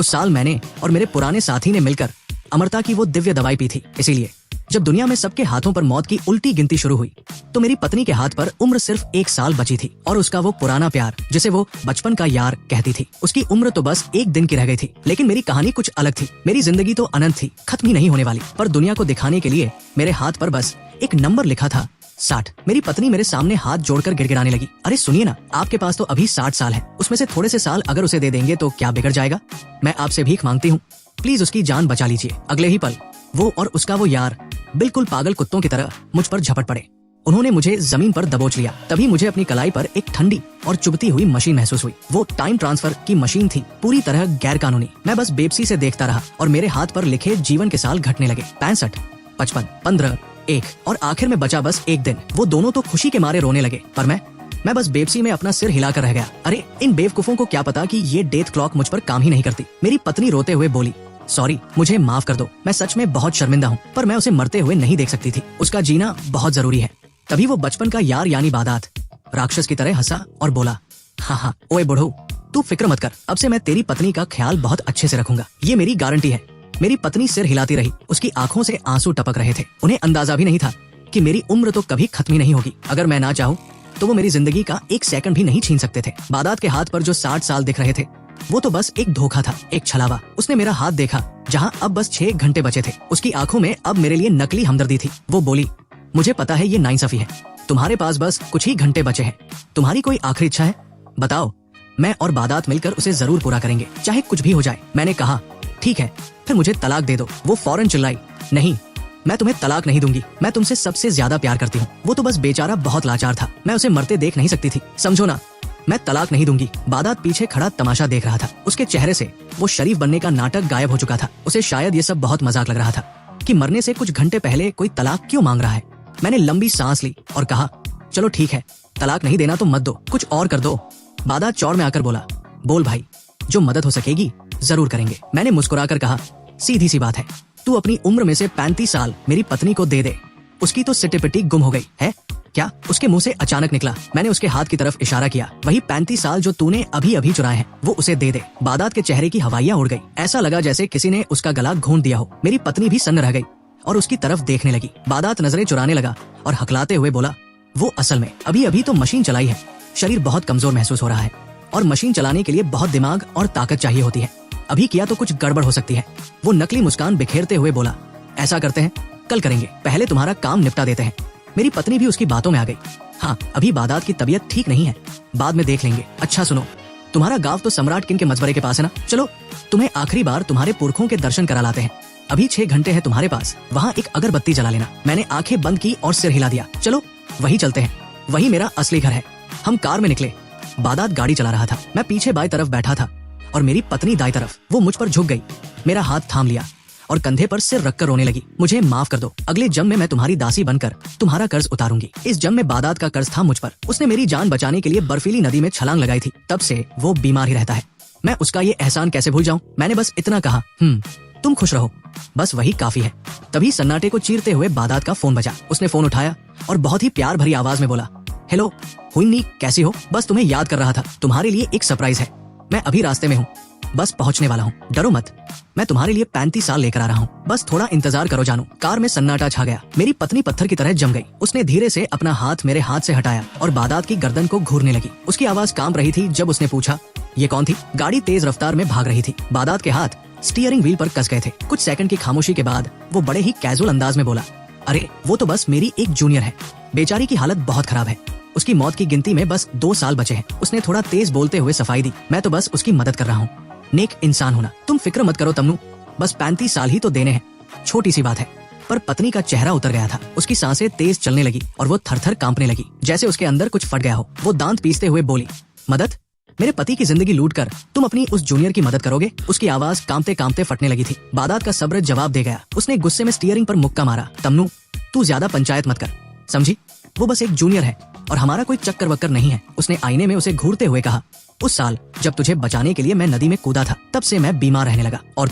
उस साल मैंने और मेरे पुराने साथी ने मिलकर अमरता की वो दिव्य दवाई पी थी। इसीलिए जब दुनिया में सबके हाथों पर मौत की उल्टी गिनती शुरू हुई तो मेरी पत्नी के हाथ पर उम्र सिर्फ 1 साल बची थी और उसका वो पुराना प्यार जिसे वो बचपन का यार कहती थी, उसकी उम्र तो बस 1 दिन की रह गई थी। लेकिन मेरी कहानी कुछ अलग थी। मेरी जिंदगी तो अनंत थी, खत्म ही नहीं होने वाली। पर दुनिया को दिखाने के लिए मेरे हाथ पर बस एक नंबर लिखा था, 60। मेरी पत्नी मेरे सामने हाथ जोड़कर गिड़गिड़ाने लगी, अरे सुनिए ना, आपके पास तो अभी 60 साल है, उसमें से थोड़े से साल अगर उसे दे देंगे तो क्या बिगड़ जाएगा? मैं आपसे भीख मांगती हूँ, प्लीज उसकी जान बचा लीजिए। अगले ही पल वो और उसका वो यार बिल्कुल पागल कुत्तों की तरह मुझ पर झपट पड़े। उन्होंने मुझे जमीन पर दबोच लिया। तभी मुझे अपनी कलाई पर एक ठंडी और चुभती हुई मशीन महसूस हुई। वो टाइम ट्रांसफर की मशीन थी, पूरी तरह गैर कानूनी। मैं बस बेबसी से देखता रहा और मेरे हाथ पर लिखे जीवन के साल घटने लगे। 65, 55, 15, 1 और आखिर में बचा बस 1 दिन। वो दोनों तो खुशी के मारे रोने लगे, पर मैं बस बेबसी में अपना सिर हिलाकर रह गया। अरे इन बेवकूफों को क्या पता कि ये डेथ क्लॉक मुझ पर काम ही नहीं करती। मेरी पत्नी रोते हुए बोली, सॉरी, मुझे माफ कर दो, मैं सच में बहुत शर्मिंदा हूँ, पर मैं उसे मरते हुए नहीं देख सकती थी। उसका जीना बहुत जरूरी है। तभी वो बचपन का यार यानी बादात राक्षस की तरह हंसा और बोला, हाँ, ओए बुढ़ऊ, तू फिक्र मत कर, अब से मैं तेरी पत्नी का ख्याल बहुत अच्छे से रखूंगा, ये मेरी गारंटी है। मेरी पत्नी सिर हिलाती रही, उसकी आंखों से आंसू टपक रहे थे। उन्हें अंदाजा भी नहीं था कि मेरी उम्र तो कभी खत्म ही नहीं होगी। अगर मैं ना चाहूँ तो वो मेरी जिंदगी का 1 सेकंड भी नहीं छीन सकते थे। बादात के हाथ पर जो 60 साल दिख रहे थे वो तो बस एक धोखा था, एक छलावा। उसने मेरा हाथ देखा जहां अब बस 6 घंटे बचे थे। उसकी आंखों में अब मेरे लिए नकली हमदर्दी थी। वो बोली, मुझे पता है ये नाइंसाफी है, तुम्हारे पास बस कुछ ही घंटे बचे हैं, तुम्हारी कोई आखिरी इच्छा है? बताओ, मैं और बादात मिलकर उसे जरूर पूरा करेंगे, चाहे कुछ भी हो जाए। मैंने कहा, ठीक है, फिर मुझे तलाक दे दो। वो फौरन चिल्लाई, नहीं, मैं तुम्हें तलाक नहीं दूंगी, मैं तुमसे सबसे ज्यादा प्यार करती हूँ। वो तो बस बेचारा बहुत लाचार था, मैं उसे मरते देख नहीं सकती थी, समझो ना, मैं तलाक नहीं दूंगी। बादात पीछे खड़ा तमाशा देख रहा था। उसके चेहरे से वो शरीफ बनने का नाटक गायब हो चुका था। उसे शायद ये सब बहुत मजाक लग रहा था कि मरने से कुछ घंटे पहले कोई तलाक क्यों मांग रहा है। मैंने लंबी सांस ली और कहा, चलो ठीक है, तलाक नहीं देना तो मत दो, कुछ और कर दो। बादात चौड़ में आकर बोला, बोल भाई, जो मदद हो सकेगी जरूर करेंगे। मैंने मुस्कुराकर कहा, सीधी सी बात है, तू अपनी उम्र में से 35 साल मेरी पत्नी को दे दे। उसकी तो सिटी-पिटी गुम हो गई है क्या? उसके मुंह से अचानक निकला। मैंने उसके हाथ की तरफ इशारा किया, वही 35 साल जो तूने अभी अभी चुराए हैं, वो उसे दे दे। बादात के चेहरे की हवाइयां उड़ गई, ऐसा लगा जैसे किसी ने उसका गला घोंट दिया हो। मेरी पत्नी भी सन्न रह गई और उसकी तरफ देखने लगी। बादात नजरें चुराने लगा और हकलाते हुए बोला, वो असल में अभी अभी तो मशीन चलाई है, शरीर बहुत कमजोर महसूस हो रहा है और मशीन चलाने के लिए बहुत दिमाग और ताकत चाहिए होती है, अभी किया तो कुछ गड़बड़ हो सकती है। वो नकली मुस्कान बिखेरते हुए बोला, ऐसा करते हैं, कल करेंगे, पहले तुम्हारा काम निपटा देते हैं। मेरी पत्नी भी उसकी बातों में आ गई, हाँ, अभी बादात की तबीयत ठीक नहीं है, बाद में देख लेंगे। अच्छा सुनो, तुम्हारा गांव तो सम्राट किंग के मकबरे के पास है ना, चलो तुम्हें आखिरी बार तुम्हारे पुरखों के दर्शन करा लाते हैं। अभी 6 घंटे हैं तुम्हारे पास, वहाँ एक अगरबत्ती जला लेना। मैंने आंखें बंद की और सिर हिला दिया, चलो वही चलते हैं, वही मेरा असली घर है। हम कार में निकले। बादात गाड़ी चला रहा था, मैं पीछे बाई तरफ बैठा था और मेरी पत्नी दाई तरफ। वो मुझ पर झुक गई, मेरा हाथ थाम लिया और कंधे पर सिर रखकर रोने लगी, मुझे माफ कर दो, अगले जन्म में मैं तुम्हारी दासी बनकर तुम्हारा कर्ज उतारूंगी। इस जन्म में बादात का कर्ज था मुझ पर। उसने मेरी जान बचाने के लिए बर्फीली नदी में छलांग लगाई थी, तब से वो बीमार ही रहता है। मैं उसका ये एहसान कैसे भूल जाऊं? मैंने बस इतना कहा, तुम खुश रहो, बस वही काफी है। तभी सन्नाटे को चीरते हुए बादात का फोन बजा। उसने फोन उठाया और बहुत ही प्यार भरी आवाज में बोला, हेलो हुन्नी, कैसी हो? बस तुम्हें याद कर रहा था, तुम्हारे लिए एक सरप्राइज है। मैं अभी रास्ते में हूँ, बस पहुँचने वाला हूँ, डरो मत, मैं तुम्हारे लिए 35 साल लेकर आ रहा हूँ, बस थोड़ा इंतजार करो जानू। कार में सन्नाटा छा गया। मेरी पत्नी पत्थर की तरह जम गई। उसने धीरे से अपना हाथ मेरे हाथ से हटाया और बादात की गर्दन को घूरने लगी। उसकी आवाज कांप रही थी जब उसने पूछा, ये कौन थी? गाड़ी तेज रफ्तार में भाग रही थी। बादात के हाथ स्टीयरिंग व्हील पर कस गए थे। कुछ सेकंड की खामोशी के बाद वो बड़े ही कैजुअल अंदाज में बोला, अरे वो तो बस मेरी एक जूनियर है, बेचारी की हालत बहुत खराब है, उसकी मौत की गिनती में बस 2 साल बचे हैं। उसने थोड़ा तेज बोलते हुए सफाई दी, मैं तो बस उसकी मदद कर रहा हूँ, नेक इंसान होना। तुम फिक्र मत करो तमन्नू, बस 35 साल ही तो देने हैं, छोटी सी बात है। पर पत्नी का चेहरा उतर गया था, उसकी सांसें तेज चलने लगी और वो थर-थर कांपने लगी, जैसे उसके अंदर कुछ फट गया हो। वो दांत पीसते हुए बोली, मदद? मेरे पति की जिंदगी लूट कर तुम अपनी उस जूनियर की मदद करोगे? उसकी आवाज कांपते कांपते फटने लगी थी। बादात का सब्र जवाब दे गया। उसने गुस्से में स्टीयरिंग पर मुक्का मारा, तमन्नू तू ज्यादा पंचायत मत कर, समझी? वो बस एक जूनियर है और हमारा कोई चक्कर वक्कर नहीं है। उसने आईने में उसे घूरते हुए कहा, उस साल जब तुझे बचाने के लिए मैं नदी में कूदा था, तब से मैं बीमार रहने लगा और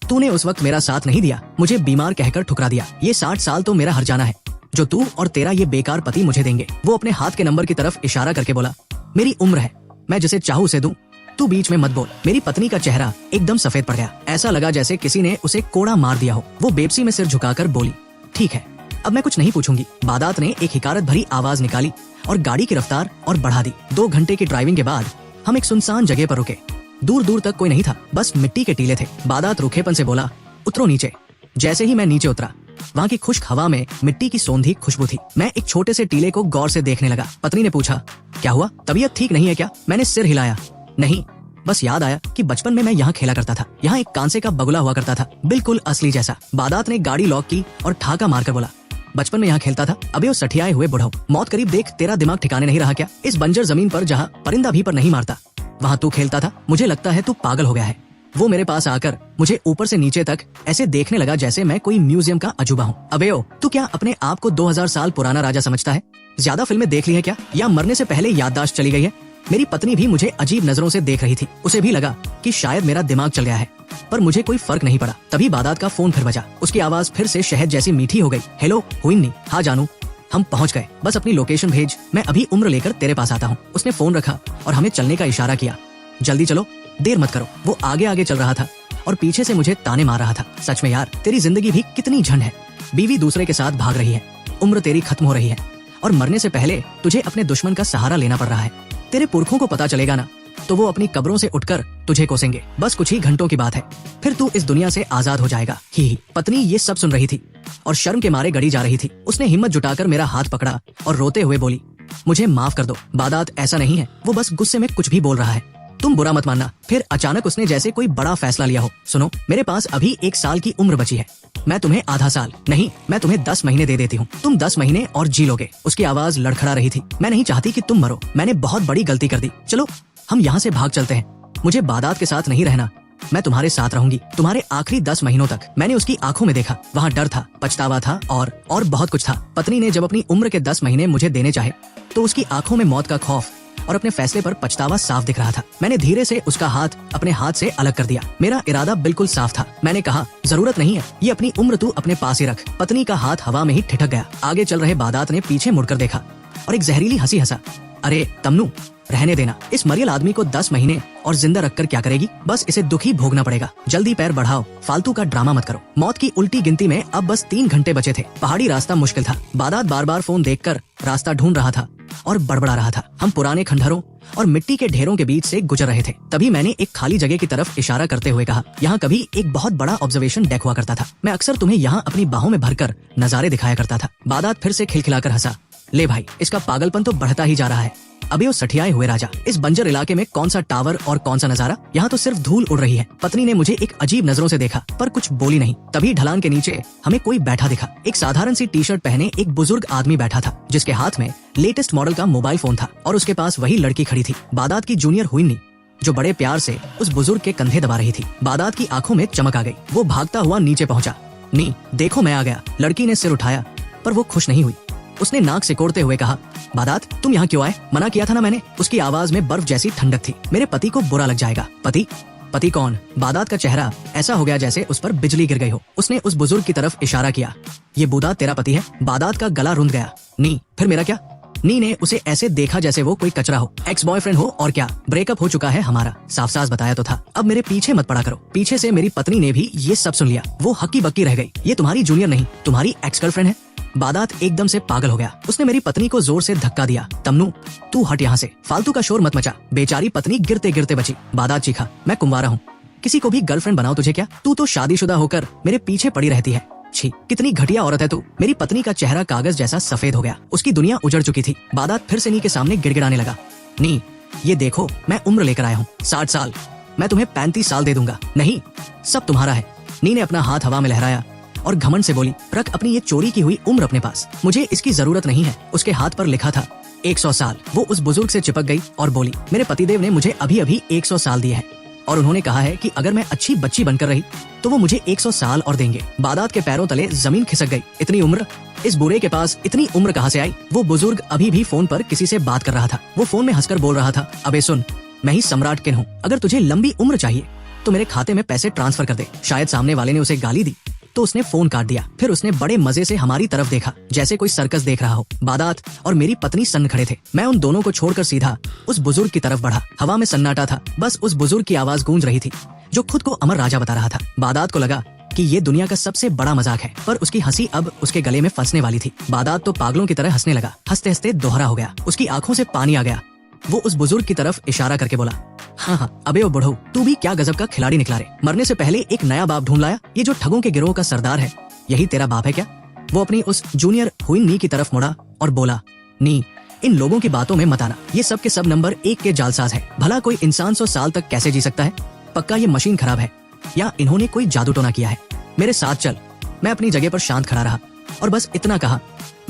तूने उस वक्त मेरा साथ नहीं दिया, मुझे बीमार कहकर ठुकरा दिया। ये 60 साल तो मेरा हर्जाना है जो तू और तेरा ये बेकार पति मुझे देंगे। वो अपने हाथ के नंबर की तरफ इशारा करके बोला, मेरी उम्र है, मैं जिसे चाहूँ उसे दूं, तू बीच में मत बोल। मेरी पत्नी का चेहरा एकदम सफेद पड़ गया। ऐसा लगा जैसे किसी ने उसे कोड़ा मार दिया हो। वो बेबसी में सिर झुकाकर बोली, ठीक है, अब मैं कुछ नहीं पूछूंगी। बादात ने एक हिकारत भरी आवाज निकाली और गाड़ी की रफ्तार और बढ़ा दी। 2 घंटे की ड्राइविंग के बाद हम एक सुनसान जगह पर रुके। दूर दूर तक कोई नहीं था, बस मिट्टी के टीले थे। बादात रूखेपन से बोला, उतरो नीचे। जैसे ही मैं नीचे उतरा, वहाँ की खुश्क हवा में मिट्टी की सौंधी खुशबू थी। मैं एक छोटे से टीले को गौर से देखने लगा। पत्नी ने पूछा, क्या हुआ, तबीयत ठीक नहीं है क्या? मैंने सिर हिलाया, नहीं, बस याद आया कि बचपन में मैं यहाँ खेला करता था। यहाँ एक कांसे का बगुला हुआ करता था, बिल्कुल असली जैसा। बादात ने गाड़ी लॉक की और ठाका मारकर बोला, बचपन में यहाँ खेलता था? अबे वो सठियाए हुए बुढ़ऊ, मौत करीब देख तेरा दिमाग ठिकाने नहीं रहा क्या? इस बंजर जमीन पर जहाँ परिंदा भी पर नहीं मारता, वहाँ तू खेलता था? मुझे लगता है तू पागल हो गया है। वो मेरे पास आकर मुझे ऊपर से नीचे तक ऐसे देखने लगा जैसे मैं कोई म्यूजियम का अजूबा हूँ। अबे ओ, तू क्या अपने आप को 2000 साल पुराना राजा समझता है? ज्यादा फिल्में देख ली है क्या, या मरने से पहले याददाश्त चली गई है? मेरी पत्नी भी मुझे अजीब नजरों से देख रही थी। उसे भी लगा कि शायद मेरा दिमाग चल गया है, पर मुझे कोई फर्क नहीं पड़ा। तभी बादात का फोन फिर बजा। उसकी आवाज फिर से शहद जैसी मीठी हो गई। हेलो हुइन्नी, हाँ जानू, हम पहुंच गए, बस अपनी लोकेशन भेज, मैं अभी उम्र लेकर तेरे पास आता हूँ। उसने फोन रखा और हमें चलने का इशारा किया। जल्दी चलो, देर मत करो। वो आगे आगे चल रहा था और पीछे से मुझे ताने मार रहा था। सच में यार, तेरी जिंदगी भी कितनी झंड है। बीवी दूसरे के साथ भाग रही है, उम्र तेरी खत्म हो रही है और मरने से पहले तुझे अपने दुश्मन का सहारा लेना पड़ रहा है। तेरे पुरखों को पता चलेगा ना, तो वो अपनी कब्रों से उठकर तुझे कोसेंगे। बस कुछ ही घंटों की बात है, फिर तू इस दुनिया से आजाद हो जाएगा। ही। पत्नी ये सब सुन रही थी और शर्म के मारे गड़ी जा रही थी। उसने हिम्मत जुटाकर मेरा हाथ पकड़ा और रोते हुए बोली, मुझे माफ कर दो बादात, ऐसा नहीं है, वो बस गुस्से में कुछ भी बोल रहा है, तुम बुरा मत मानना। फिर अचानक उसने जैसे कोई बड़ा फैसला लिया हो, सुनो, मेरे पास अभी 1 साल की उम्र बची है, मैं तुम्हें आधा साल नहीं, मैं तुम्हें 10 महीने दे देती हूँ, तुम 10 महीने और जी लोगे। उसकी आवाज लड़खड़ा रही थी। मैं नहीं चाहती कि तुम मरो, मैंने बहुत बड़ी गलती कर दी, चलो हम यहाँ से भाग चलते हैं। मुझे बादात के साथ नहीं रहना, मैं तुम्हारे साथ रहूंगी तुम्हारे आखिरी 10 महीनों तक। मैंने उसकी आंखों में देखा, वहाँ डर था, पछतावा था और बहुत कुछ था। पत्नी ने जब अपनी उम्र के 10 महीने मुझे देने चाहे तो उसकी आंखों में मौत का खौफ और अपने फैसले पर पछतावा साफ दिख रहा था। मैंने धीरे से उसका हाथ अपने हाथ से अलग कर दिया। मेरा इरादा बिल्कुल साफ था। मैंने कहा, जरूरत नहीं है, ये अपनी उम्र तू अपने पास ही रख। पत्नी का हाथ हवा में ही ठिठक गया। आगे चल रहे बादात ने पीछे मुड़कर देखा और एक जहरीली हंसी हंसा। अरे तमन्नू, रहने देना, इस मरियल आदमी को 10 महीने और जिंदा रखकर क्या करेगी? बस इसे दुख ही भोगना पड़ेगा। जल्दी पैर बढ़ाओ, फालतू का ड्रामा मत करो। मौत की उल्टी गिनती में अब बस 3 घंटे बचे थे। पहाड़ी रास्ता मुश्किल था। बादात बार बार फोन देखकर रास्ता ढूंढ रहा था और बड़बड़ा रहा था। हम पुराने खंडहरों और मिट्टी के ढेरों के बीच से गुजर रहे थे। तभी मैंने एक खाली जगह की तरफ इशारा करते हुए कहा, यहाँ कभी एक बहुत बड़ा ऑब्जर्वेशन डेक हुआ करता था, मैं अक्सर तुम्हें यहाँ अपनी बाहों में भरकर नजारे दिखाया करता था। बादात फिर से खिलखिलाकर हंसा। ले भाई, इसका पागलपन तो बढ़ता ही जा रहा है। अबे वो सठियाए हुए राजा, इस बंजर इलाके में कौन सा टावर और कौन सा नजारा, यहाँ तो सिर्फ धूल उड़ रही है। पत्नी ने मुझे एक अजीब नजरों से देखा पर कुछ बोली नहीं। तभी ढलान के नीचे हमें कोई बैठा दिखा। एक साधारण सी टी-शर्ट पहने एक बुजुर्ग आदमी बैठा था, जिसके हाथ में लेटेस्ट मॉडल का मोबाइल फोन था और उसके पास वही लड़की खड़ी थी, बादात की जूनियर हुइन्नी, जो बड़े प्यार से उस बुजुर्ग के कंधे दबा रही थी। बादात की आंखों में चमक आ गई। वो भागता हुआ नीचे पहुंचा। नी, देखो मैं आ गया। लड़की ने सिर उठाया पर वो खुश नहीं हुई। उसने नाक सिकोड़ते हुए कहा, बादात तुम यहाँ क्यों आए? मना किया था ना मैंने। उसकी आवाज में बर्फ जैसी ठंडक थी। मेरे पति को बुरा लग जाएगा। पति? पति कौन? बादात का चेहरा ऐसा हो गया जैसे उस पर बिजली गिर गई हो। उसने उस बुजुर्ग की तरफ इशारा किया। ये बूढ़ा तेरा पति है? बादात का गला रुंध गया। नी, फिर मेरा क्या? नी ने उसे ऐसे देखा जैसे वो कोई कचरा हो, एक्स बॉयफ्रेंड हो और क्या। ब्रेकअप हो चुका है हमारा, साफ साफ बताया तो था। अब मेरे पीछे मत पड़ा करो। पीछे से मेरी पत्नी ने भी ये सब सुन लिया। वो हक्की बक्की रह गई। ये तुम्हारी जूनियर नहीं, तुम्हारी एक्स गर्लफ्रेंड है। बादात एकदम से पागल हो गया। उसने मेरी पत्नी को जोर से धक्का दिया। तमन्नू, तू हट यहाँ से, फालतू का शोर मत मचा। बेचारी पत्नी गिरते गिरते बची। बादात चीखा, मैं कुंवारा हूँ, किसी को भी गर्लफ्रेंड बनाओ तुझे क्या? तू तो शादीशुदा होकर मेरे पीछे पड़ी रहती है। छी, कितनी घटिया औरत है तू। मेरी पत्नी का चेहरा कागज जैसा सफेद हो गया। उसकी दुनिया उजड़ चुकी थी। बादात फिर से नी के सामने गिड़गिड़ाने लगा। नी, ये देखो, मैं उम्र लेकर आया हूँ, 60 साल। मैं तुम्हें 35 साल दे दूंगा। नहीं, सब तुम्हारा है। नी ने अपना हाथ हवा में लहराया और घमंड से बोली, रख अपनी ये चोरी की हुई उम्र अपने पास, मुझे इसकी जरूरत नहीं है। उसके हाथ पर लिखा था 100 साल। वो उस बुजुर्ग से चिपक गई और बोली, मेरे पतिदेव ने मुझे अभी अभी 100 साल दिए हैं और उन्होंने कहा है कि अगर मैं अच्छी बच्ची बनकर रही तो वो मुझे 100 साल और देंगे। बादात के पैरों तले जमीन खिसक गई। इतनी उम्र? इस बुरे के पास इतनी उम्र कहाँ से आई? वो बुजुर्ग अभी भी फोन पर किसी से बात कर रहा था। वो फोन में हंसकर बोल रहा था, अबे सुन, मैं ही सम्राट किन हूँ। अगर तुझे लंबी उम्र चाहिए तो मेरे खाते में पैसे ट्रांसफर कर दे। शायद सामने वाले ने उसे गाली दी तो उसने फोन काट दिया। फिर उसने बड़े मजे से हमारी तरफ देखा जैसे कोई सर्कस देख रहा हो। बादात और मेरी पत्नी सन्न खड़े थे। मैं उन दोनों को छोड़कर सीधा उस बुजुर्ग की तरफ बढ़ा। हवा में सन्नाटा था, बस उस बुजुर्ग की आवाज गूंज रही थी जो खुद को अमर राजा बता रहा था। बादात को लगा कि ये दुनिया का सबसे बड़ा मजाक है, पर उसकी हंसी अब उसके गले में फंसने वाली थी। बादात तो पागलों की तरह हंसने लगा। हंसते हंसते दोहरा हो गया। उसकी आंखों से पानी आ गया। वो उस बुजुर्ग की तरफ इशारा करके बोला, हाँ, अबे ओ बुढ़ऊ, तू भी क्या गजब का खिलाड़ी निकला रे। मरने से पहले एक नया बाप ढूंढ लाया। ये जो ठगों के गिरोह का सरदार है, यही तेरा बाप है क्या? वो अपनी उस जूनियर हुई नी की तरफ मुड़ा और बोला, नी, इन लोगों की बातों में मत आना। ये सब के सब नंबर 1 के जालसाज है। भला कोई इंसान 100 साल तक कैसे जी सकता है? पक्का ये मशीन खराब है या इन्होंने कोई जादू टोना किया है। मेरे साथ चल। मैं अपनी जगह पर शांत खड़ा रहा और बस इतना कहा,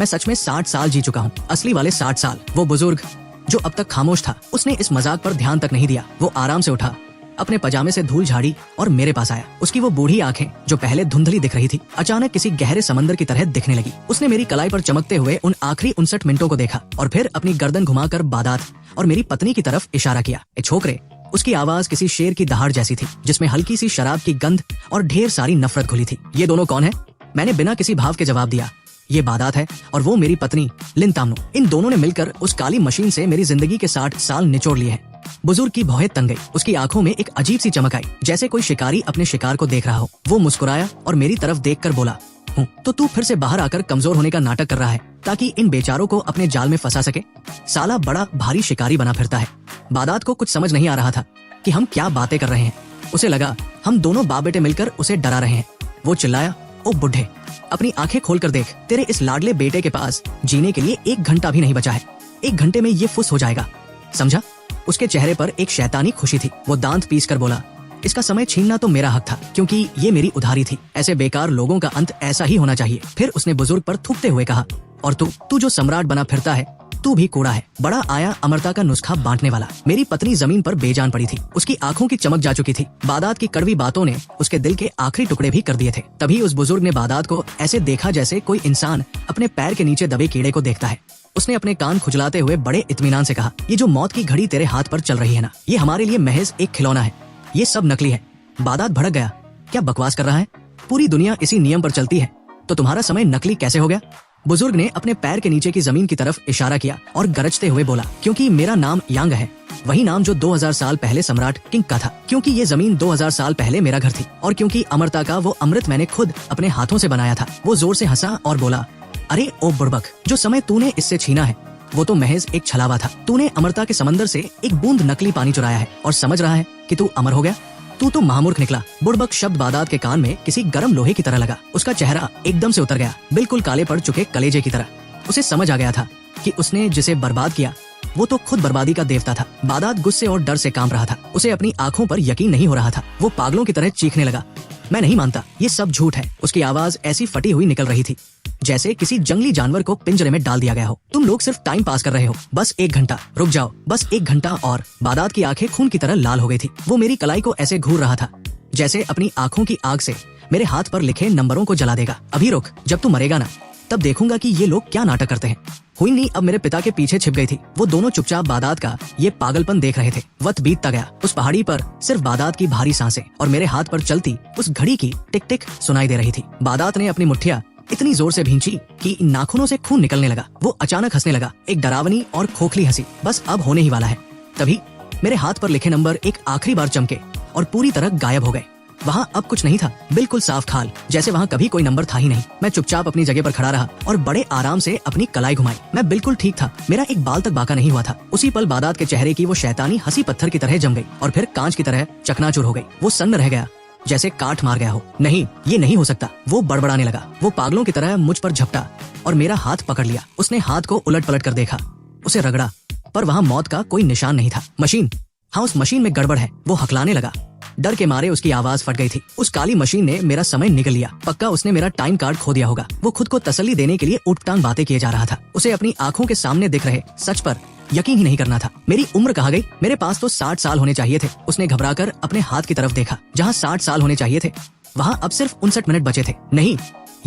मैं सच में 60 साल जी चुका हूँ, असली वाले 60 साल। वो बुजुर्ग जो अब तक खामोश था, उसने इस मजाक पर ध्यान तक नहीं दिया। वो आराम से उठा, अपने पजामे से धूल झाड़ी और मेरे पास आया। उसकी वो बूढ़ी आंखें जो पहले धुंधली दिख रही थी, अचानक किसी गहरे समंदर की तरह दिखने लगी। उसने मेरी कलाई पर चमकते हुए उन आखिरी 59 मिनटों को देखा और फिर अपनी गर्दन घुमाकर बादात और मेरी पत्नी की तरफ इशारा किया। ए छोकरे। उसकी आवाज किसी शेर की दहाड़ जैसी थी जिसमें हल्की सी शराब की गंध और ढेर सारी नफरत घुली थी। ये दोनों कौन है? मैंने बिना किसी भाव के जवाब दिया, ये बादात है और वो मेरी पत्नी लिन तामनो। इन दोनों ने मिलकर उस काली मशीन से मेरी जिंदगी के 60 साल निचोड़ लिए हैं। बुजुर्ग की भौहें तन गई। उसकी आंखों में एक अजीब सी चमक आई, जैसे कोई शिकारी अपने शिकार को देख रहा हो। वो मुस्कुराया और मेरी तरफ देखकर बोला, हूँ तो तू फिर से बाहर आकर कमजोर होने का नाटक कर रहा है ताकि इन बेचारों को अपने जाल में फंसा सके। साला बड़ा भारी शिकारी बना फिरता है। बादात को कुछ समझ नहीं आ रहा था कि हम क्या बातें कर रहे हैं। उसे लगा हम दोनों बाप बेटे मिलकर उसे डरा रहे हैं। वो चिल्लाया, ओ बुढ़े, अपनी आंखें खोलकर देख। तेरे इस लाडले बेटे के पास जीने के लिए 1 घंटा भी नहीं बचा है। 1 घंटे में ये फुस हो जाएगा, समझा? उसके चेहरे पर एक शैतानी खुशी थी। वो दांत पीस कर बोला, इसका समय छीनना तो मेरा हक था क्योंकि ये मेरी उधारी थी। ऐसे बेकार लोगों का अंत ऐसा ही होना चाहिए। फिर उसने बुजुर्ग पर थूकते हुए कहा, और तू जो सम्राट बना फिरता है, तू भी कूड़ा है। बड़ा आया अमरता का नुस्खा बांटने वाला। मेरी पत्नी जमीन पर बेजान पड़ी थी। उसकी आंखों की चमक जा चुकी थी। बादात की कड़वी बातों ने उसके दिल के आखिरी टुकड़े भी कर दिए थे। तभी उस बुजुर्ग ने बादात को ऐसे देखा जैसे कोई इंसान अपने पैर के नीचे दबे कीड़े को देखता है। उसने अपने कान खुजलाते हुए बड़े इत्मीनान से कहा, ये जो मौत की घड़ी तेरे हाथ पर चल रही है ना, ये हमारे लिए महज एक खिलौना है। ये सब नकली है। बादात भड़क गया, क्या बकवास कर रहा है? पूरी दुनिया इसी नियम पर चलती है, तो तुम्हारा समय नकली कैसे हो गया? बुजुर्ग ने अपने पैर के नीचे की जमीन की तरफ इशारा किया और गरजते हुए बोला, क्योंकि मेरा नाम यांग है, वही नाम जो 2000 साल पहले सम्राट किंग का था। क्योंकि ये जमीन 2000 साल पहले मेरा घर थी और क्योंकि अमरता का वो अमृत मैंने खुद अपने हाथों से बनाया था। वो जोर से हंसा और बोला, अरे ओ बुड़बक, जो समय तूने इससे छीना है वो तो महज एक छलावा था। तूने अमरता के समंदर से एक बूंद नकली पानी चुराया है और समझ रहा है कि तू अमर हो गया। तू तो महामूर्ख निकला। बुड़बक शब्द बादात के कान में किसी गर्म लोहे की तरह लगा। उसका चेहरा एकदम से उतर गया, बिल्कुल काले पड़ चुके कलेजे की तरह। उसे समझ आ गया था कि उसने जिसे बर्बाद किया वो तो खुद बर्बादी का देवता था। बादात गुस्से और डर से कांप रहा था। उसे अपनी आंखों पर यकीन नहीं हो रहा था। वो पागलों की तरह चीखने लगा, मैं नहीं मानता, ये सब झूठ है। उसकी आवाज ऐसी फटी हुई निकल रही थी जैसे किसी जंगली जानवर को पिंजरे में डाल दिया गया हो। तुम लोग सिर्फ टाइम पास कर रहे हो। बस 1 घंटा रुक जाओ, बस 1 घंटा और। बादात की आंखें खून की तरह लाल हो गई थी। वो मेरी कलाई को ऐसे घूर रहा था जैसे अपनी आंखों की आग से मेरे हाथ पर लिखे नंबरों को जला देगा। अभी रुक, जब तू मरेगा ना, तब देखूंगा कि ये लोग क्या नाटक करते हैं। हुईनी अब मेरे पिता के पीछे छिप गई थी। वो दोनों चुपचाप बादात का ये पागलपन देख रहे थे। वक्त बीतता गया। उस पहाड़ी पर सिर्फ बादात की भारी सांसें और मेरे हाथ पर चलती उस घड़ी की टिक टिक सुनाई दे रही थी। बादात ने अपनी मुट्ठियां इतनी जोर से भींची कि नाखूनों से खून निकलने लगा। वो अचानक हंसने लगा, एक डरावनी और खोखली हंसी। बस अब होने ही वाला है। तभी मेरे हाथ पर लिखे नंबर एक आखिरी बार चमके और पूरी तरह गायब हो गए। वहाँ अब कुछ नहीं था, बिल्कुल साफ खाल, जैसे वहाँ कभी कोई नंबर था ही नहीं। मैं चुपचाप अपनी जगह पर खड़ा रहा और बड़े आराम से अपनी कलाई घुमाई। मैं बिल्कुल ठीक था। मेरा एक बाल तक बाका नहीं हुआ था। उसी पल बादात के चेहरे की वो शैतानी हंसी पत्थर की तरह जम गई और फिर कांच की तरह चकनाचूर हो गई। वो सन्न रह गया जैसे काट मार गया हो। नहीं, ये नहीं हो सकता। वो बड़बड़ाने लगा। वो पागलों की तरह मुझ पर झपटा और मेरा हाथ पकड़ लिया। उसने हाथ को उलट पलट कर देखा, उसे रगड़ा, पर वहाँ मौत का कोई निशान नहीं था। मशीन, हाँ उस मशीन में गड़बड़ है। वो हकलाने लगा। डर के मारे उसकी आवाज फट गई थी। उस काली मशीन ने मेरा समय निगल लिया। पक्का उसने मेरा टाइम कार्ड खो दिया होगा। वो खुद को तसल्ली देने के लिए उठटांग बातें किए जा रहा था। उसे अपनी आंखों के सामने दिख रहे सच पर यकीन ही नहीं करना था। मेरी उम्र कहाँ गई? मेरे पास तो 60 साल होने चाहिए थे। उसने घबराकर अपने हाथ की तरफ देखा। जहाँ 60 साल होने चाहिए थे वहाँ अब सिर्फ 59 मिनट बचे थे। नहीं,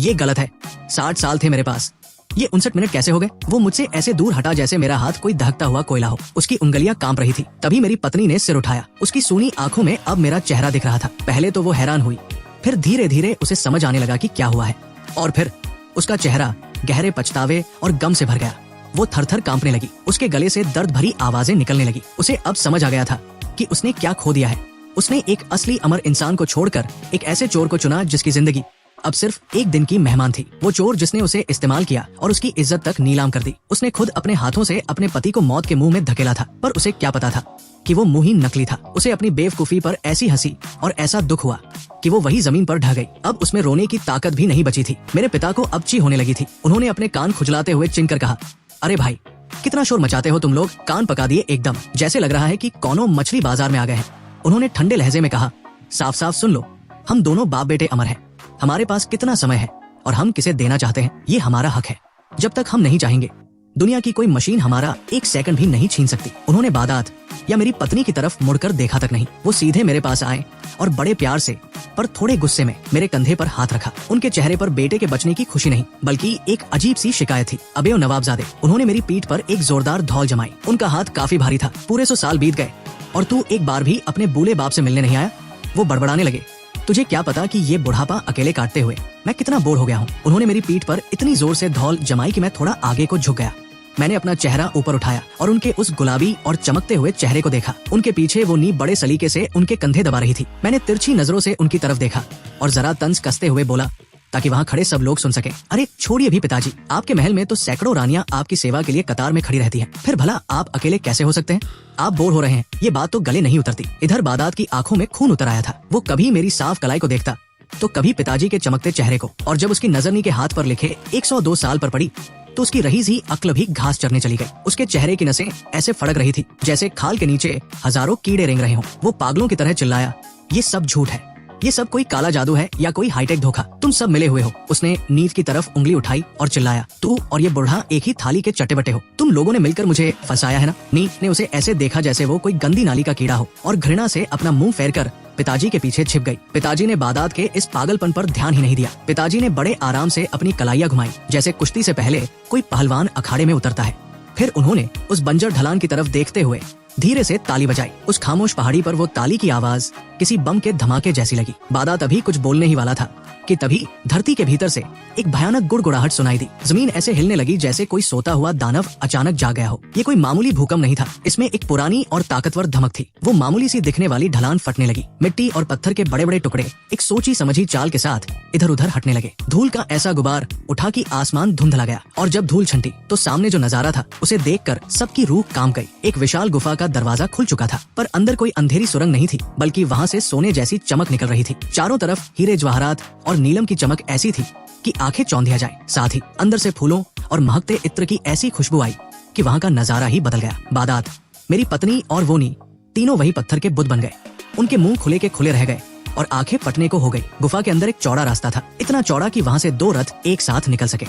ये गलत है। 60 साल थे मेरे पास, ये 59 मिनट कैसे हो गए? वो मुझसे ऐसे दूर हटा जैसे मेरा हाथ कोई दहकता हुआ कोयला हो। उसकी उंगलियां कांप रही थी। तभी मेरी पत्नी ने सिर उठाया। उसकी सूनी आंखों में अब मेरा चेहरा दिख रहा था। पहले तो वो हैरान हुई, फिर धीरे धीरे उसे समझ आने लगा कि क्या हुआ है, और फिर उसका चेहरा गहरे पछतावे और गम से भर गया। वो थर-थर कांपने लगी, उसके गले से दर्द भरी आवाजें निकलने लगी। उसे अब समझ आ गया था कि उसने क्या खो दिया है। उसने एक असली अमर इंसान को छोड़कर एक ऐसे चोर को चुना जिसकी जिंदगी अब सिर्फ एक दिन की मेहमान थी। वो चोर जिसने उसे इस्तेमाल किया और उसकी इज्जत तक नीलाम कर दी। उसने खुद अपने हाथों से अपने पति को मौत के मुंह में धकेला था, पर उसे क्या पता था कि वो मुंह ही नकली था। उसे अपनी बेवकूफी पर ऐसी हंसी और ऐसा दुख हुआ कि वो वही जमीन पर ढह गई। अब उसमें रोने की ताकत भी नहीं बची थी। मेरे पिता को अब ची होने लगी थी। उन्होंने अपने कान खुजलाते हुए चिनकर कहा, अरे भाई, कितना शोर मचाते हो तुम लोग। कान पका दिए एकदम, जैसे लग रहा है कि कौनो मछली बाजार में आ गए हैं। उन्होंने ठंडे लहजे में कहा, साफ साफ सुन लो, हम दोनों बाप बेटे अमर हैं। हमारे पास कितना समय है और हम किसे देना चाहते हैं, ये हमारा हक है। जब तक हम नहीं चाहेंगे, दुनिया की कोई मशीन हमारा एक सेकंड भी नहीं छीन सकती। उन्होंने बादात या मेरी पत्नी की तरफ मुड़कर देखा तक नहीं। वो सीधे मेरे पास आए और बड़े प्यार से पर थोड़े गुस्से में मेरे कंधे पर हाथ रखा। उनके चेहरे पर बेटे के बचने की खुशी नहीं, बल्कि एक अजीब सी शिकायत थी। अबे ओ नवाबजादे, उन्होंने मेरी पीठ पर एक जोरदार धौल जमाई। उनका हाथ काफी भारी था। पूरे 100 साल बीत गए और तू एक बार भी अपने बूले बाप से मिलने नहीं आया। वो बड़बड़ाने लगे, तुझे क्या पता कि ये बुढ़ापा अकेले काटते हुए मैं कितना बोर हो गया हूँ। उन्होंने मेरी पीठ पर इतनी जोर से धौल जमाई कि मैं थोड़ा आगे को झुक गया। मैंने अपना चेहरा ऊपर उठाया और उनके उस गुलाबी और चमकते हुए चेहरे को देखा। उनके पीछे वो नी बड़े सलीके से उनके कंधे दबा रही थी। मैंने तिरछी नजरों से उनकी तरफ देखा और जरा तंज कसते हुए बोला, ताकि वहाँ खड़े सब लोग सुन सके, अरे छोड़िए भी पिताजी, आपके महल में तो सैकड़ों रानियां आपकी सेवा के लिए कतार में खड़ी रहती हैं। फिर भला आप अकेले कैसे हो सकते हैं? आप बोर हो रहे हैं, ये बात तो गले नहीं उतरती। इधर बादात की आंखों में खून उतर आया था। वो कभी मेरी साफ कलाई को देखता तो कभी पिताजी के चमकते चेहरे को, और जब उसकी नजर नी के हाथ पर लिखे 102 साल पर पड़ी तो उसकी रही सी अक्ल भी घास चरने चली गई। उसके चेहरे की नसें ऐसे फड़क रही थी जैसे खाल के नीचे हजारों कीड़े रेंग रहे हों। वो पागलों की तरह चिल्लाया, ये सब झूठ है, ये सब कोई काला जादू है या कोई हाईटेक धोखा। तुम सब मिले हुए हो। उसने नींद की तरफ उंगली उठाई और चिल्लाया, तू और ये बुढ़ा एक ही थाली के चट्टे बट्टे हो। तुम लोगों ने मिलकर मुझे फंसाया है ना। नींद ने उसे ऐसे देखा जैसे वो कोई गंदी नाली का कीड़ा हो, और घृणा से अपना मुंह फेरकर पिताजी के पीछे छिप गई। पिताजी ने बादात के इस पागलपन पर ध्यान ही नहीं दिया। पिताजी ने बड़े आराम से अपनी कलाइयां घुमाई, जैसे कुश्ती से पहले कोई पहलवान अखाड़े में उतरता है। फिर उन्होंने उस बंजर ढलान की तरफ देखते हुए धीरे से ताली बजाई। उस खामोश पहाड़ी पर वो ताली की आवाज किसी बम के धमाके जैसी लगी। बादात अभी कुछ बोलने ही वाला था कि तभी धरती के भीतर से एक भयानक गुड़गुड़ाहट सुनाई दी। जमीन ऐसे हिलने लगी जैसे कोई सोता हुआ दानव अचानक जाग गया हो। ये कोई मामूली भूकंप नहीं था, इसमें एक पुरानी और ताकतवर धमक थी। वो मामूली सी दिखने वाली ढलान फटने लगी। मिट्टी और पत्थर के बड़े बड़े टुकड़े एक सोची समझी चाल के साथ इधर उधर हटने लगे। धूल का ऐसा गुबार उठा कि आसमान धुंधला गया, और जब धूल छंटी तो सामने जो नजारा था उसे देखकर सबकी रूह कांप गई। एक विशाल गुफा का दरवाजा खुल चुका था, पर अंदर कोई अंधेरी सुरंग नहीं थी, बल्कि वहाँ से सोने जैसी चमक निकल रही थी। चारों तरफ हीरे जवाहरात और नीलम की चमक ऐसी थी कि आंखें चौंध दिया जाए। साथ ही अंदर से फूलों और महकते इत्र की ऐसी खुशबू आई कि वहाँ का नजारा ही बदल गया। बादात, मेरी पत्नी और वो नी तीनों वही पत्थर के बुत बन गए। उनके मुंह खुले के खुले रह गए और आंखें फटने को हो गई। गुफा के अंदर एक चौड़ा रास्ता था, इतना चौड़ा कि वहाँ से 2 रथ एक साथ निकल सके।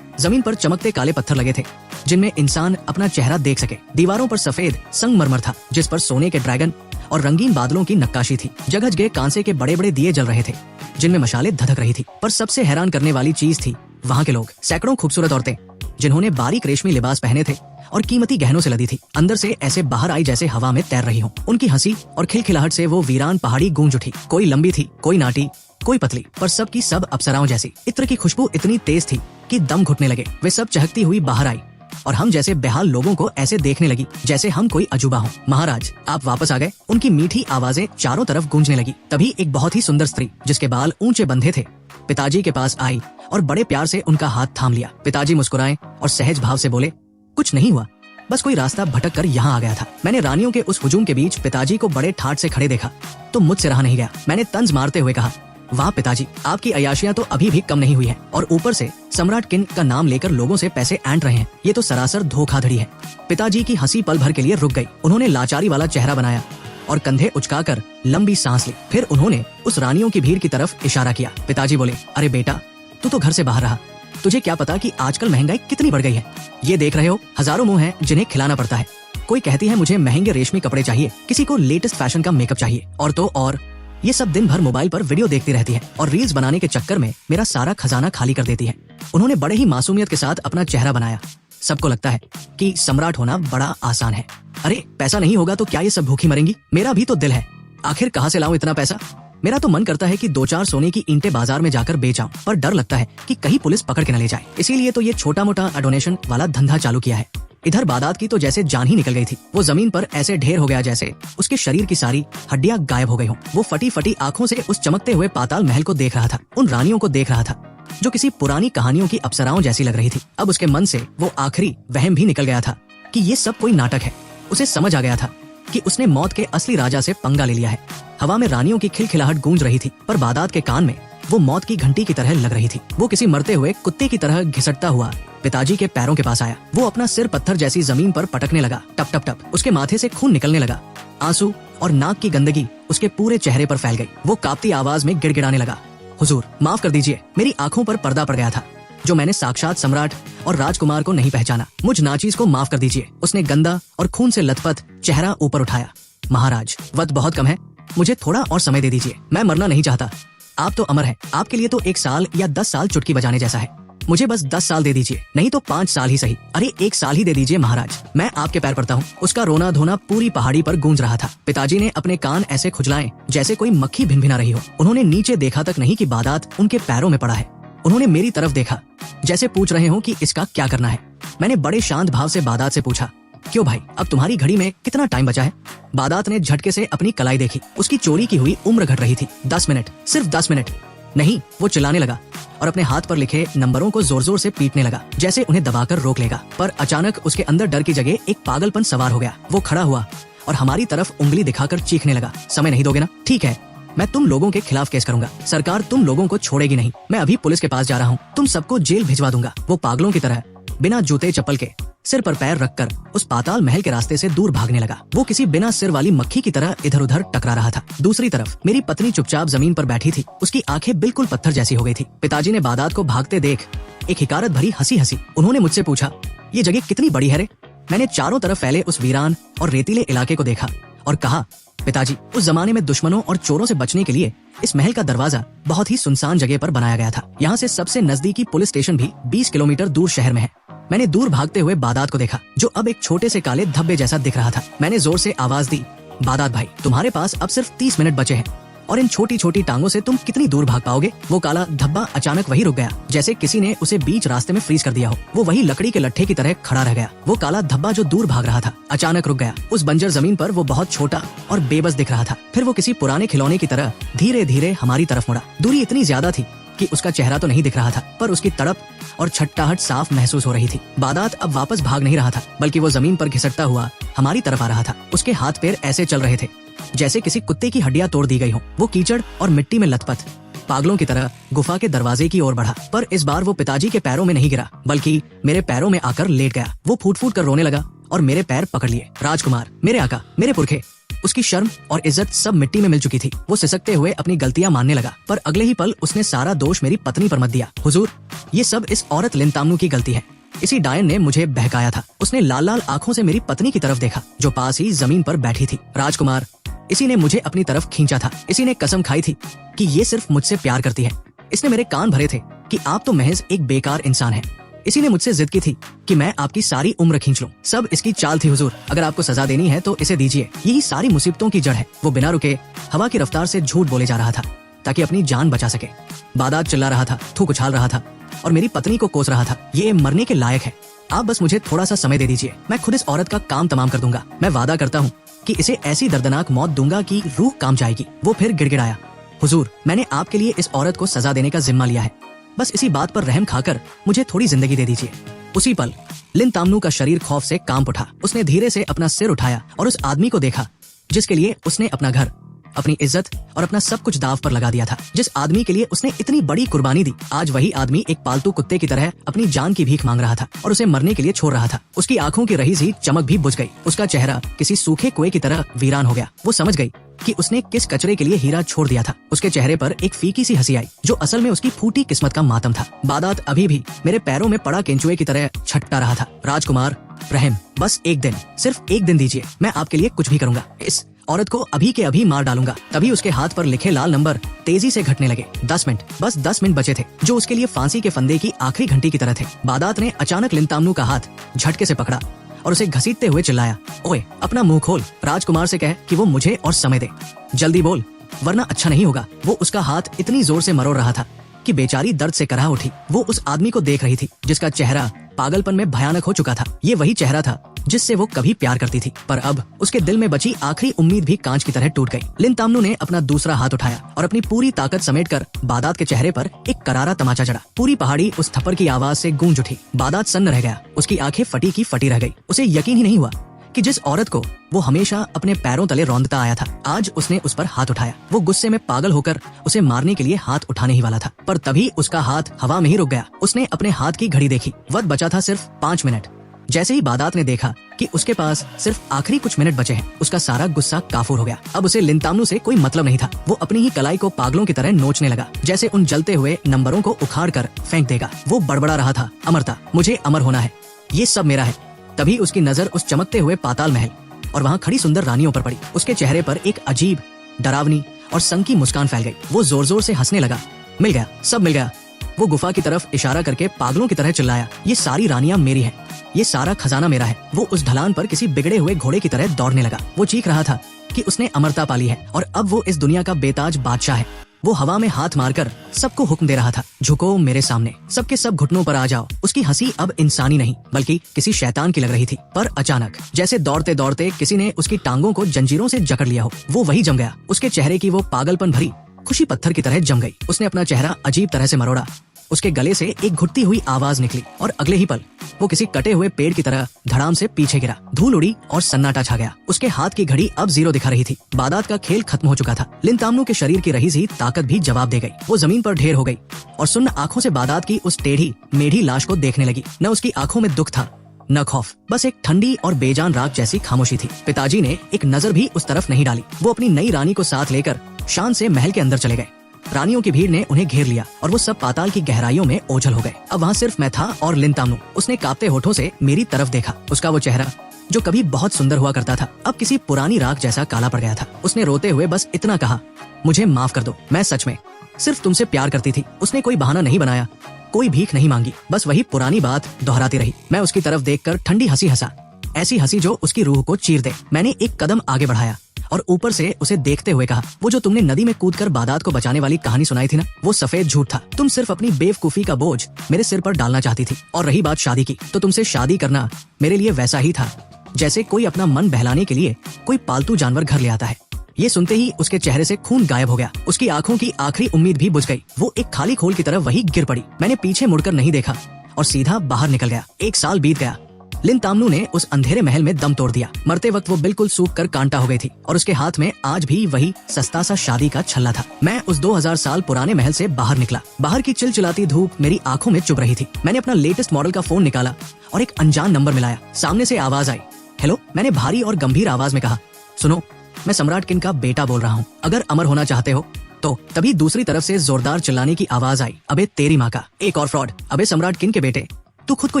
जमीन पर चमकते काले पत्थर लगे थे जिनमें इंसान अपना चेहरा देख सके। दीवारों पर सफेद संगमरमर था जिस पर सोने के ड्रैगन और रंगीन बादलों की नक्काशी थी। जगह जगह कांसे के बड़े बड़े दिए जल रहे थे जिनमें मशाले धधक रही थी। पर सबसे हैरान करने वाली चीज थी वहाँ के लोग। सैकड़ों खूबसूरत औरतें जिन्होंने बारीक रेशमी लिबास पहने थे और कीमती गहनों से लदी थी, अंदर से ऐसे बाहर आई जैसे हवा में तैर रही हो। उनकी हंसी और खिलखिलाहट से वो वीरान पहाड़ी गूंज उठी। कोई लंबी थी, कोई नाटी, कोई पतली, पर सब की सब अप्सराओं जैसी। इत्र की खुशबू इतनी तेज थी कि दम घुटने लगे। वे सब चहकती हुई बाहर आई और हम जैसे बेहाल लोगों को ऐसे देखने लगी जैसे हम कोई अजूबा हो। महाराज, आप वापस आ गए। उनकी मीठी आवाजें चारों तरफ गूंजने लगी। तभी एक बहुत ही सुंदर स्त्री जिसके बाल ऊंचे बंधे थे पिताजी के पास आई और बड़े प्यार से उनका हाथ थाम लिया। पिताजी मुस्कुराए और सहज भाव से बोले, कुछ नहीं हुआ, बस कोई रास्ता भटक कर यहाँ आ गया था। मैंने रानियों के उस हुजूम के बीच पिताजी को बड़े ठाठ से खड़े देखा तो मुझसे रहा नहीं गया। मैंने तंज मारते हुए कहा, वाह पिताजी, आपकी अय्याशियां तो अभी भी कम नहीं हुई हैं, और ऊपर से सम्राट किंग का नाम लेकर लोगों से पैसे ऐंठ रहे हैं। ये तो सरासर धोखाधड़ी है। पिताजी की हंसी पल भर के लिए रुक गई। उन्होंने लाचारी वाला चेहरा बनाया और कंधे उचकाकर लंबी सांस ली। फिर उन्होंने उस रानियों की भीड़ की तरफ इशारा किया। पिताजी बोले, अरे बेटा, तू तो घर से बाहर रहा, तुझे क्या पता कि आजकल महंगाई कितनी बढ़ गई है। ये देख रहे हो, हजारों मुंह हैं जिन्हें खिलाना पड़ता है। कोई कहती है मुझे महंगे रेशमी कपड़े चाहिए, किसी को लेटेस्ट फैशन का मेकअप चाहिए, और तो और ये सब दिन भर मोबाइल पर वीडियो देखती रहती है और रील्स बनाने के चक्कर में मेरा सारा खजाना खाली कर देती है। उन्होंने बड़े ही मासूमियत के साथ अपना चेहरा बनाया। सबको लगता है कि सम्राट होना बड़ा आसान है। अरे पैसा नहीं होगा तो क्या ये सब भूखी मरेंगी? मेरा भी तो दिल है, आखिर कहाँ से लाऊं इतना पैसा? मेरा तो मन करता है कि 2-4 सोने की ईंटें बाजार में जाकर बेच आऊं, पर डर लगता है कि कहीं पुलिस पकड़ के न ले जाए। इसीलिए तो ये छोटा मोटा डोनेशन वाला धंधा चालू किया है। इधर बादात की तो जैसे जान ही निकल गई थी। वो जमीन पर ऐसे ढेर हो गया जैसे उसके शरीर की सारी हड्डियां गायब हो गई हों। वो फटी फटी आंखों से उस चमकते हुए पाताल महल को देख रहा था, उन रानियों को देख रहा था जो किसी पुरानी कहानियों की अप्सराओं जैसी लग रही थी। अब उसके मन से वो आखिरी वहम भी निकल गया था कि ये सब कोई नाटक है। उसे समझ आ गया था कि उसने मौत के असली राजा से पंगा ले लिया है। हवा में रानियों की खिलखिलाहट गूंज रही थी, पर बादात के कान में वो मौत की घंटी की तरह लग रही थी। वो किसी मरते हुए कुत्ते की तरह घिसटता हुआ पिताजी के पैरों के पास आया। वो अपना सिर पत्थर जैसी जमीन पर पटकने लगा। टप टप टप उसके माथे से खून निकलने लगा। आंसू और नाक की गंदगी उसके पूरे चेहरे पर फैल गई। वो कांपती आवाज में गिड़गिड़ाने लगा, हुजूर माफ कर दीजिए, मेरी आंखों पर पर्दा पड़ गया था जो मैंने साक्षात सम्राट और राजकुमार को नहीं पहचाना। मुझ नाचीज को माफ कर दीजिए। उसने गंदा और खून से लथपथ चेहरा ऊपर उठाया। महाराज, वक्त बहुत कम है, मुझे थोड़ा और समय दे दीजिए। मैं मरना नहीं चाहता। आप तो अमर हैं। आपके लिए तो 1 साल या 10 साल चुटकी बजाने जैसा है। मुझे बस 10 साल दे दीजिए, नहीं तो 5 साल ही सही। अरे 1 साल ही दे दीजिए महाराज, मैं आपके पैर पड़ता हूँ। उसका रोना धोना पूरी पहाड़ी पर गूंज रहा था। पिताजी ने अपने कान ऐसे खुजलाए जैसे कोई मक्खी भिनभिना रही हो। उन्होंने नीचे देखा तक नहीं कि बादात उनके पैरों में पड़ा है। उन्होंने मेरी तरफ देखा जैसे पूछ रहे हो कि इसका क्या करना है। मैंने बड़े शांत भाव से बादात से पूछा, क्यों भाई, अब तुम्हारी घड़ी में कितना टाइम बचा है? बादात ने झटके से अपनी कलाई देखी। उसकी चोरी की हुई उम्र घट रही थी। 10 मिनट, सिर्फ 10 मिनट। नहीं, वो चिल्लाने लगा और अपने हाथ पर लिखे नंबरों को जोर जोर से पीटने लगा जैसे उन्हें दबाकर रोक लेगा। पर अचानक उसके अंदर डर की जगह एक पागलपन सवार हो गया। वो खड़ा हुआ और हमारी तरफ उंगली दिखाकर चीखने लगा, समय नहीं दोगे ना? ठीक है, मैं तुम लोगों के खिलाफ केस करूंगा। सरकार तुम लोगों को छोड़ेगी नहीं। मैं अभी पुलिस के पास जा रहा हूँ, तुम सबको जेल भिजवा दूंगा। वो पागलों की तरह बिना जूते चप्पल के सिर पर पैर रखकर उस पाताल महल के रास्ते से दूर भागने लगा। वो किसी बिना सिर वाली मक्खी की तरह इधर उधर टकरा रहा था। दूसरी तरफ मेरी पत्नी चुपचाप जमीन पर बैठी थी। उसकी आंखें बिल्कुल पत्थर जैसी हो गई थी। पिताजी ने बादात को भागते देख एक हिकारत भरी हंसी हंसी। उन्होंने मुझसे पूछा, ये जगह कितनी बड़ी है रे? मैंने चारों तरफ फैले उस वीरान और रेतीले इलाके को देखा और कहा, पिताजी, उस जमाने में दुश्मनों और चोरों से बचने के लिए इस महल का दरवाजा बहुत ही सुनसान जगह पर बनाया गया था। यहाँ से सबसे नजदीकी पुलिस स्टेशन भी 20 किलोमीटर दूर शहर में है। मैंने दूर भागते हुए बादात को देखा जो अब एक छोटे से काले धब्बे जैसा दिख रहा था। मैंने जोर से आवाज दी, बादात भाई, तुम्हारे पास अब सिर्फ 30 मिनट बचे हैं और इन छोटी छोटी टांगों से तुम कितनी दूर भाग पाओगे? वो काला धब्बा अचानक वही रुक गया जैसे किसी ने उसे बीच रास्ते में फ्रीज कर दिया हो। वो वही लकड़ी के लट्ठे की तरह खड़ा रह गया। वो काला धब्बा जो दूर भाग रहा था अचानक रुक गया। उस बंजर जमीन पर वो बहुत छोटा और बेबस दिख रहा था। फिर वो किसी पुराने खिलौने की तरह धीरे धीरे हमारी तरफ मुड़ा। दूरी इतनी ज्यादा थी कि उसका चेहरा तो नहीं दिख रहा था, पर उसकी तड़प और छट्टाहट साफ महसूस हो रही थी। बादात अब वापस भाग नहीं रहा था, बल्कि वो जमीन पर घिसटता हुआ हमारी तरफ आ रहा था। उसके हाथ पैर ऐसे चल रहे थे जैसे किसी कुत्ते की हड्डियां तोड़ दी गई हो। वो कीचड़ और मिट्टी में लथपथ पागलों की तरह गुफा के दरवाजे की ओर बढ़ा, पर इस बार वो पिताजी के पैरों में नहीं गिरा, बल्कि मेरे पैरों में आकर लेट गया। वो फूट फूट कर रोने लगा और मेरे पैर पकड़ लिए। राजकुमार, मेरे आका, मेरे पुरखे। उसकी शर्म और इज्जत सब मिट्टी में मिल चुकी थी। वो सिसकते हुए अपनी गलतियां मानने लगा, पर अगले ही पल उसने सारा दोष मेरी पत्नी पर मत दिया। हुजूर, ये सब इस औरत लिनतामनू की गलती है। इसी डायन ने मुझे बहकाया था। उसने लाल लाल आंखों से मेरी पत्नी की तरफ देखा जो पास ही जमीन पर बैठी थी। राजकुमार, इसी ने मुझे अपनी तरफ खींचा था। इसी ने कसम खाई थी कि ये सिर्फ मुझसे प्यार करती है। इसने मेरे कान भरे थे कि आप तो महज एक बेकार इंसान हैं। इसी ने मुझसे जिद की थी कि मैं आपकी सारी उम्र खींच लूं। सब इसकी चाल थी हुजूर। अगर आपको सजा देनी है तो इसे दीजिए। यही सारी मुसीबतों की जड़ है। वो बिना रुके हवा की रफ्तार से झूठ बोले जा रहा था ताकि अपनी जान बचा सके। बादात चिल्ला रहा था, थूक उछाल रहा था और मेरी पत्नी को कोस रहा था। ये मरने के लायक है। आप बस मुझे थोड़ा सा समय दे दीजिए। मैं खुद इस औरत का काम तमाम कर दूंगा। मैं वादा करता हूँ कि इसे ऐसी दर्दनाक मौत दूंगा कि रूह काम जाएगी। वो फिर गिड़गिड़ाया, हुजूर, मैंने आपके लिए इस औरत को सजा देने का जिम्मा लिया है। बस इसी बात पर रहम खाकर मुझे थोड़ी जिंदगी दे दीजिए। उसी पल लिनतामनू का शरीर खौफ से कांप उठा। उसने धीरे से अपना सिर उठाया और उस आदमी को देखा जिसके लिए उसने अपना घर, अपनी इज्जत और अपना सब कुछ दाव पर लगा दिया था। जिस आदमी के लिए उसने इतनी बड़ी कुर्बानी दी, आज वही आदमी एक पालतू कुत्ते की तरह अपनी जान की भीख मांग रहा था और उसे मरने के लिए छोड़ रहा था। उसकी आंखों की रही सी चमक भी बुझ गई। उसका चेहरा किसी सूखे कुएं की तरह वीरान हो गया। वो समझ गई कि उसने किस कचरे के लिए हीरा छोड़ दिया था। उसके चेहरे पर एक फीकी सी हंसी आई जो असल में उसकी फूटी किस्मत का मातम था। बादात अभी भी मेरे पैरों में पड़ा केंचुए की तरह छटता रहा था। राजकुमार, रहम, बस एक दिन, सिर्फ एक दिन दीजिए। मैं आपके लिए कुछ भी करूंगा। इस औरत को अभी के अभी मार डालूंगा। तभी उसके हाथ पर लिखे लाल नंबर तेजी से घटने लगे। 10 मिनट, बस 10 मिनट बचे थे जो उसके लिए फांसी के फंदे की आखिरी घंटी की तरह थे। बादात ने अचानक लिनतामनू का हाथ झटके से पकड़ा और उसे घसीटते हुए चिल्लाया, ओए, अपना मुंह खोल। राजकुमार से कह कि वो मुझे और समय दे। जल्दी बोल, वरना अच्छा नहीं होगा। वो उसका हाथ इतनी जोर से मरोड़ रहा था कि बेचारी दर्द से कराह उठी। वो उस आदमी को देख रही थी जिसका चेहरा पागलपन में भयानक हो चुका था। ये वही चेहरा था जिससे वो कभी प्यार करती थी, पर अब उसके दिल में बची आखिरी उम्मीद भी कांच की तरह टूट गई। लिन तामनू ने अपना दूसरा हाथ उठाया और अपनी पूरी ताकत समेटकर बादात के चेहरे पर एक करारा तमाचा जड़ा। पूरी पहाड़ी उस थप्पड़ की आवाज से गूंज उठी। बादात सन्न रह गया। उसकी आंखें फटी की फटी रह गई। उसे यकीन ही नहीं हुआ कि जिस औरत को वो हमेशा अपने पैरों तले रौंदता आया था, आज उसने उस पर हाथ उठाया। वो गुस्से में पागल होकर उसे मारने के लिए हाथ उठाने ही वाला था, पर तभी उसका हाथ हवा में ही रुक गया। उसने अपने हाथ की घड़ी देखी। वक्त बचा था सिर्फ 5 मिनट। जैसे ही बादात ने देखा कि उसके पास सिर्फ आखिरी कुछ मिनट बचे हैं, उसका सारा गुस्सा काफूर हो गया। अब उसे लिन तामनू से कोई मतलब नहीं था। वो अपनी ही कलाई को पागलों की तरह नोचने लगा, जैसे उन जलते हुए नंबरों को उखाड़ कर फेंक देगा। वो बड़बड़ा रहा था, अमरता, मुझे अमर होना है, ये सब मेरा है। तभी उसकी नजर उस चमकते हुए पाताल महल और वहाँ खड़ी सुंदर रानियों पर पड़ी। उसके चेहरे पर एक अजीब, डरावनी और संग की मुस्कान फैल गई। वो जोर जोर से हंसने लगा। मिल गया, सब मिल गया। वो गुफा की तरफ इशारा करके पागलों की तरह चिल्लाया, ये सारी रानियां मेरी हैं, ये सारा खजाना मेरा है। वो उस ढलान पर किसी बिगड़े हुए घोड़े की तरह दौड़ने लगा। वो चीख रहा था कि उसने अमरता पाली है और अब वो इस दुनिया का बेताज बादशाह है। वो हवा में हाथ मारकर सबको हुक्म दे रहा था, झुको मेरे सामने, सबके सब घुटनों पर आ जाओ। उसकी हंसी अब इंसानी नहीं बल्कि किसी शैतान की लग रही थी। पर अचानक जैसे दौड़ते दौड़ते किसी ने उसकी टांगों को जंजीरों से जकड़ लिया हो, वो वही जम गया। उसके चेहरे की वो पागलपन भरी खुशी पत्थर की तरह जम गई। उसने अपना चेहरा अजीब तरह से मरोड़ा। उसके गले से एक घुटती हुई आवाज निकली और अगले ही पल वो किसी कटे हुए पेड़ की तरह धड़ाम से पीछे गिरा। धूल उड़ी और सन्नाटा छा गया। उसके हाथ की घड़ी अब 0 दिखा रही थी। बादात का खेल खत्म हो चुका था। लिन तामनू के शरीर की रही सी ताकत भी जवाब दे गई। वो जमीन पर ढेर हो गई और सुन्न आंखों से बादात की उस टेढ़ी मेढ़ी लाश को देखने लगी। न उसकी आंखों में दुख था, न खौफ, बस एक ठंडी और बेजान राख जैसी खामोशी थी। पिताजी ने एक नजर भी उस तरफ नहीं डाली। वो अपनी नई रानी को साथ लेकर शान से महल के अंदर चले गए। रानियों की भीड़ ने उन्हें घेर लिया और वो सब पाताल की गहराइयों में ओझल हो गए। अब वहाँ सिर्फ मैं था और लिन तामनू। उसने कांपते होठों से मेरी तरफ देखा। उसका वो चेहरा जो कभी बहुत सुंदर हुआ करता था, अब किसी पुरानी राख जैसा काला पड़ गया था। उसने रोते हुए बस इतना कहा, मुझे माफ कर दो, मैं सच में सिर्फ तुमसे प्यार करती थी। उसने कोई बहाना नहीं बनाया, कोई भीख नहीं मांगी, बस वही पुरानी बात दोहराती रही। मैं उसकी तरफ देखकर ठंडी हंसी हंसा, ऐसी हंसी जो उसकी रूह को चीर दे। मैंने एक कदम आगे बढ़ाया और ऊपर से उसे देखते हुए कहा, वो जो तुमने नदी में कूदकर बादात को बचाने वाली कहानी सुनाई थी ना, वो सफेद झूठ था। तुम सिर्फ अपनी बेवकूफी का बोझ मेरे सिर पर डालना चाहती थी। और रही बात शादी की, तो तुमसे शादी करना मेरे लिए वैसा ही था जैसे कोई अपना मन बहलाने के लिए कोई पालतू जानवर घर ले आता है। ये सुनते ही उसके चेहरे से खून गायब हो गया। उसकी आंखों की आखिरी उम्मीद भी बुझ गई। वो एक खाली खोल की तरफ वही गिर पड़ी। मैंने पीछे मुड़कर नहीं देखा और सीधा बाहर निकल गया। 1 साल बीत गया। लिन तामनू ने उस अंधेरे महल में दम तोड़ दिया। मरते वक्त वो बिल्कुल सूख कर कांटा हो गई थी और उसके हाथ में आज भी वही सस्ता सा शादी का छल्ला था। मैं उस 2000 साल पुराने महल से बाहर निकला। बाहर की चिलचिलाती धूप मेरी आंखों में चुभ रही थी। मैंने अपना लेटेस्ट मॉडल का फोन निकाला और एक अनजान नंबर मिलाया। सामने से आवाज आई, हेलो। मैंने भारी और गंभीर आवाज में कहा, सुनो, मैं सम्राट किन का बेटा बोल रहा हूँ, अगर अमर होना चाहते हो तो। तभी दूसरी तरफ से जोरदार चिल्लाने की आवाज आई, अबे तेरी माँ का, एक और फ्रॉड, अबे सम्राट किन के बेटे, तू खुद को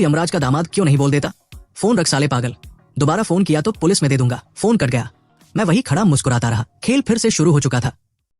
यमराज का दामाद क्यों नहीं बोल देता? फोन रख साले पागल, दोबारा फोन किया तो पुलिस में दे दूंगा। फोन कट गया। मैं वही खड़ा मुस्कुराता रहा। खेल फिर से शुरू हो चुका था।